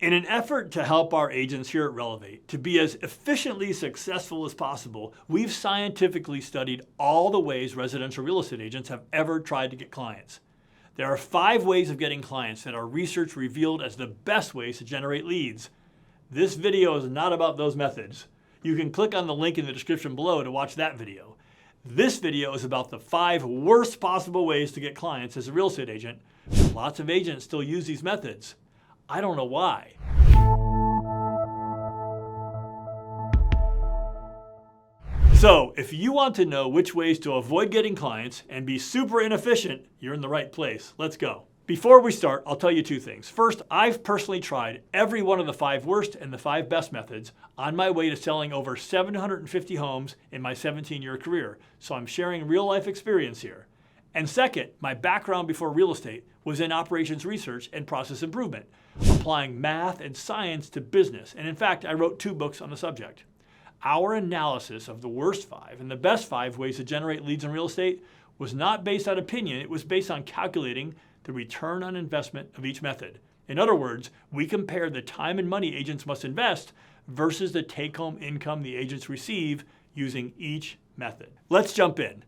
In an effort to help our agents here at Relevate to be as efficiently successful as possible, we've scientifically studied all the ways residential real estate agents have ever tried to get clients. There are 5 ways of getting clients that our research revealed as the best ways to generate leads. This video is not about those methods. You can click on the link in the description below to watch that video. This video is about the 5 worst possible ways to get clients as a real estate agent. Lots of agents still use these methods. I don't know why. So, if you want to know which ways to avoid getting clients and be super inefficient, you're in the right place. Let's go. Before we start, I'll tell you 2 things. First, I've personally tried every one of the 5 worst and the 5 best methods on my way to selling over 750 homes in my 17-year career. So I'm sharing real life experience here. And second, my background before real estate was in operations research and process improvement, applying math and science to business. And in fact, I wrote 2 books on the subject. Our analysis of the worst 5 and the best 5 ways to generate leads in real estate was not based on opinion. It was based on calculating the return on investment of each method. In other words, we compared the time and money agents must invest versus the take-home income the agents receive using each method. Let's jump in.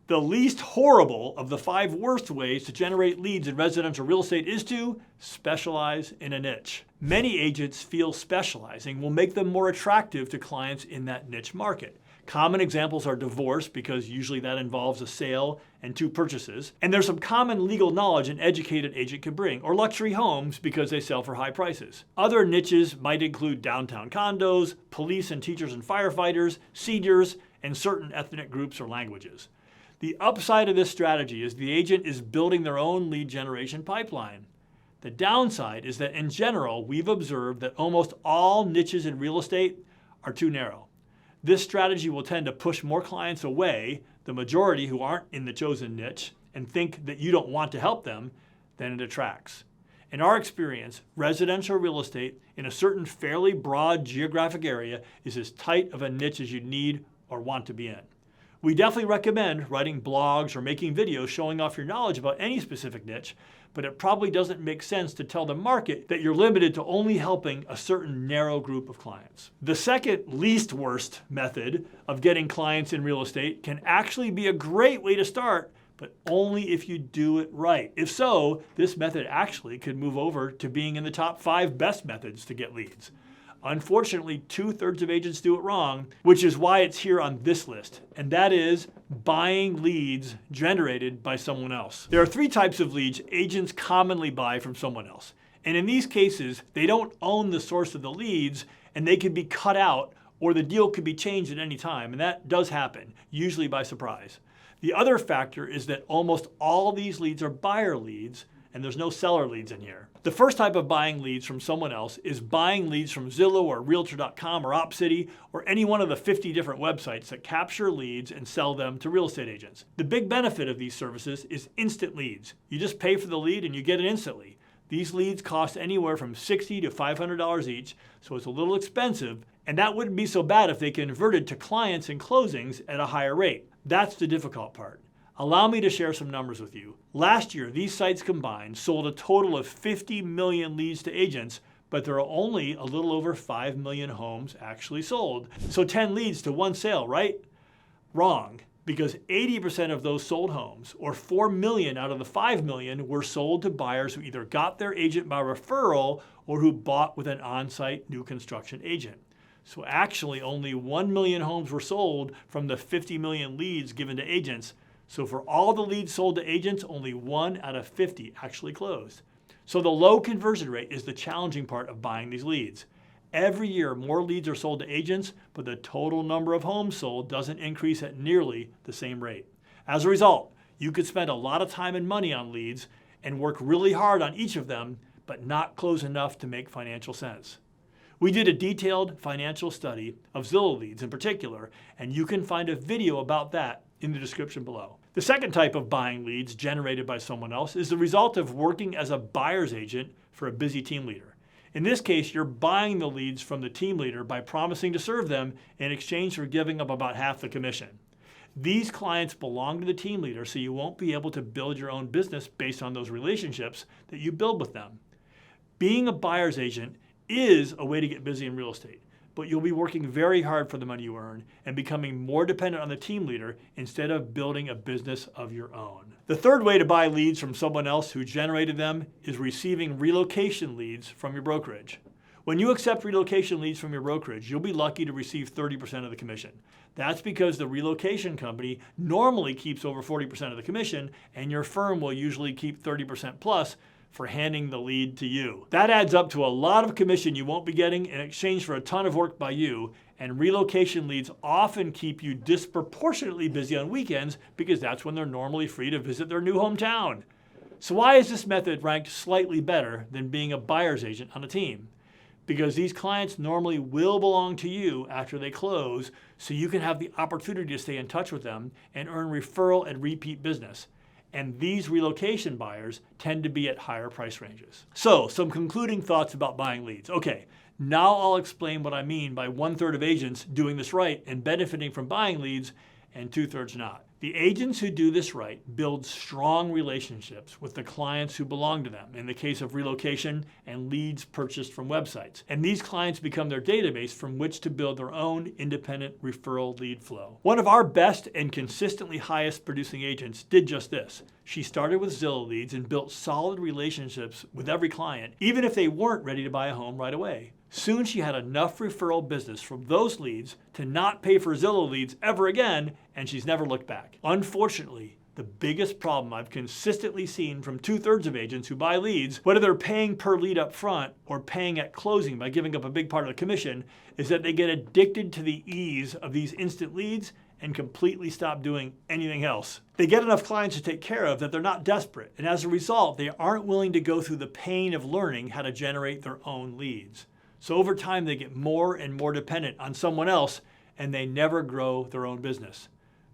The least horrible of the 5 worst ways to generate leads in residential real estate is to specialize in a niche. Many agents feel specializing will make them more attractive to clients in that niche market. Common examples are divorce, because usually that involves a sale and 2 purchases. And there's some common legal knowledge an educated agent can bring, or luxury homes because they sell for high prices. Other niches might include downtown condos, police and teachers and firefighters, seniors, and certain ethnic groups or languages. The upside of this strategy is the agent is building their own lead generation pipeline. The downside is that in general, we've observed that almost all niches in real estate are too narrow. This strategy will tend to push more clients away, the majority who aren't in the chosen niche, and think that you don't want to help them, than it attracts. In our experience, residential real estate in a certain fairly broad geographic area is as tight of a niche as you need or want to be in. We definitely recommend writing blogs or making videos showing off your knowledge about any specific niche, but it probably doesn't make sense to tell the market that you're limited to only helping a certain narrow group of clients. The second least worst method of getting clients in real estate can actually be a great way to start, but only if you do it right. If so, this method actually could move over to being in the top 5 best methods to get leads. Unfortunately, 2/3 of agents do it wrong, which is why it's here on this list, and that is buying leads generated by someone else. There are 3 types of leads agents commonly buy from someone else. And in these cases, they don't own the source of the leads, and they could be cut out, or the deal could be changed at any time, and that does happen, usually by surprise. The other factor is that almost all these leads are buyer leads, and there's no seller leads in here. The first type of buying leads from someone else is buying leads from Zillow or Realtor.com or OpCity or any one of the 50 different websites that capture leads and sell them to real estate agents. The big benefit of these services is instant leads. You just pay for the lead and you get it instantly. These leads cost anywhere from $60 to $500 each, so it's a little expensive, and that wouldn't be so bad if they converted to clients and closings at a higher rate. That's the difficult part. Allow me to share some numbers with you. Last year, these sites combined sold a total of 50 million leads to agents, but there are only a little over 5 million homes actually sold. So 10 leads to 1 sale, right? Wrong, because 80% of those sold homes, or 4 million out of the 5 million, were sold to buyers who either got their agent by referral or who bought with an on-site new construction agent. So actually, only 1 million homes were sold from the 50 million leads given to agents. So for all the leads sold to agents, only 1 out of 50 actually closed. So the low conversion rate is the challenging part of buying these leads. Every year, more leads are sold to agents, but the total number of homes sold doesn't increase at nearly the same rate. As a result, you could spend a lot of time and money on leads and work really hard on each of them, but not close enough to make financial sense. We did a detailed financial study of Zillow leads in particular, and you can find a video about that in the description below. The second type of buying leads generated by someone else is the result of working as a buyer's agent for a busy team leader. In this case, you're buying the leads from the team leader by promising to serve them in exchange for giving up about half the commission. These clients belong to the team leader, so you won't be able to build your own business based on those relationships that you build with them. Being a buyer's agent is a way to get busy in real estate, but you'll be working very hard for the money you earn and becoming more dependent on the team leader instead of building a business of your own. The third way to buy leads from someone else who generated them is receiving relocation leads from your brokerage. When you accept relocation leads from your brokerage, you'll be lucky to receive 30% of the commission. That's because the relocation company normally keeps over 40% of the commission, and your firm will usually keep 30% plus for handing the lead to you. That adds up to a lot of commission you won't be getting in exchange for a ton of work by you, and relocation leads often keep you disproportionately busy on weekends because that's when they're normally free to visit their new hometown. So why is this method ranked slightly better than being a buyer's agent on a team? Because these clients normally will belong to you after they close, so you can have the opportunity to stay in touch with them and earn referral and repeat business. And these relocation buyers tend to be at higher price ranges. So, some concluding thoughts about buying leads. Okay, now I'll explain what I mean by 1/3 of agents doing this right and benefiting from buying leads and 2/3 not. The agents who do this right build strong relationships with the clients who belong to them, in the case of relocation and leads purchased from websites. And these clients become their database from which to build their own independent referral lead flow. One of our best and consistently highest producing agents did just this. She started with Zillow leads and built solid relationships with every client, even if they weren't ready to buy a home right away. Soon she had enough referral business from those leads to not pay for Zillow leads ever again, and she's never looked back. Unfortunately, the biggest problem I've consistently seen from 2/3 of agents who buy leads, whether they're paying per lead up front or paying at closing by giving up a big part of the commission, is that they get addicted to the ease of these instant leads and completely stop doing anything else. They get enough clients to take care of that they're not desperate, and as a result, they aren't willing to go through the pain of learning how to generate their own leads. So over time, they get more and more dependent on someone else, and they never grow their own business.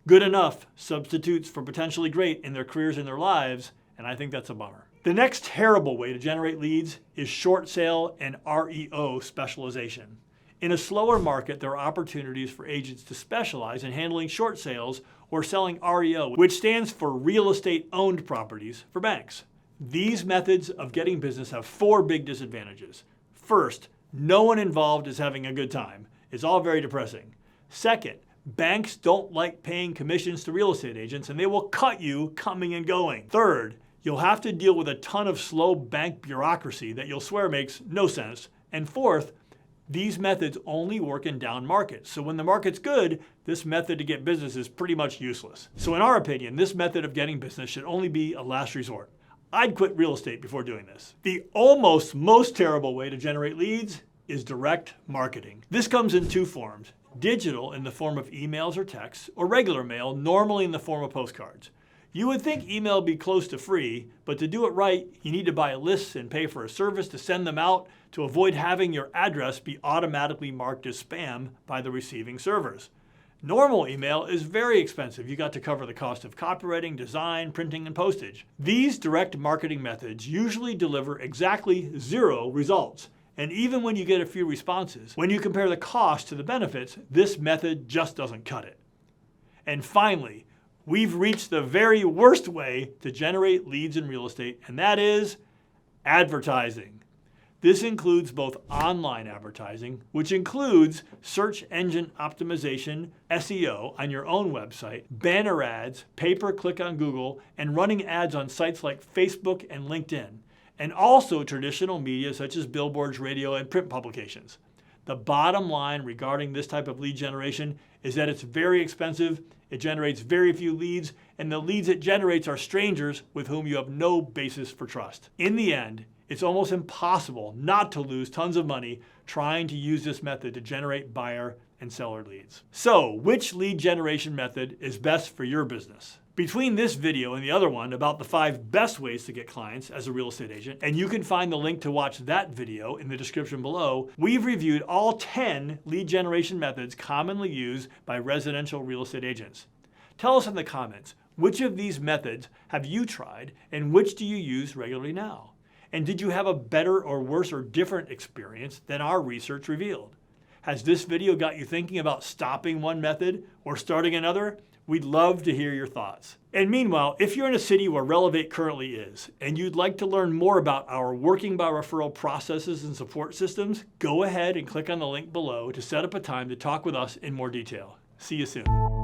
Good enough substitutes for potentially great in their careers and their lives, and I think that's a bummer. The next terrible way to generate leads is short sale and REO specialization. In a slower market, there are opportunities for agents to specialize in handling short sales or selling REO, which stands for real estate owned properties for banks. These methods of getting business have 4 big disadvantages. First, no one involved is having a good time. It's all very depressing. Second, banks don't like paying commissions to real estate agents, and they will cut you coming and going. Third, you'll have to deal with a ton of slow bank bureaucracy that you'll swear makes no sense. And fourth, these methods only work in down markets. So when the market's good, this method to get business is pretty much useless. So in our opinion, this method of getting business should only be a last resort. I'd quit real estate before doing this. The almost most terrible way to generate leads is direct marketing. This comes in 2 forms: digital in the form of emails or texts, or regular mail, normally in the form of postcards. You would think email would be close to free, but to do it right, you need to buy lists and pay for a service to send them out to avoid having your address be automatically marked as spam by the receiving servers. Normal email is very expensive. You got to cover the cost of copywriting, design, printing, and postage. These direct marketing methods usually deliver exactly 0 results. And even when you get a few responses, when you compare the cost to the benefits, this method just doesn't cut it. And finally, we've reached the very worst way to generate leads in real estate, and that is advertising. This includes both online advertising, which includes search engine optimization, SEO, on your own website, banner ads, pay-per-click on Google, and running ads on sites like Facebook and LinkedIn, and also traditional media such as billboards, radio, and print publications. The bottom line regarding this type of lead generation is that it's very expensive, it generates very few leads, and the leads it generates are strangers with whom you have no basis for trust. In the end, it's almost impossible not to lose tons of money trying to use this method to generate buyer and seller leads. So, which lead generation method is best for your business? Between this video and the other one about the 5 best ways to get clients as a real estate agent, and you can find the link to watch that video in the description below, we've reviewed all 10 lead generation methods commonly used by residential real estate agents. Tell us in the comments, which of these methods have you tried and which do you use regularly now? And did you have a better or worse or different experience than our research revealed? Has this video got you thinking about stopping one method or starting another? We'd love to hear your thoughts. And meanwhile, if you're in a city where Relevate currently is, and you'd like to learn more about our working by referral processes and support systems, go ahead and click on the link below to set up a time to talk with us in more detail. See you soon.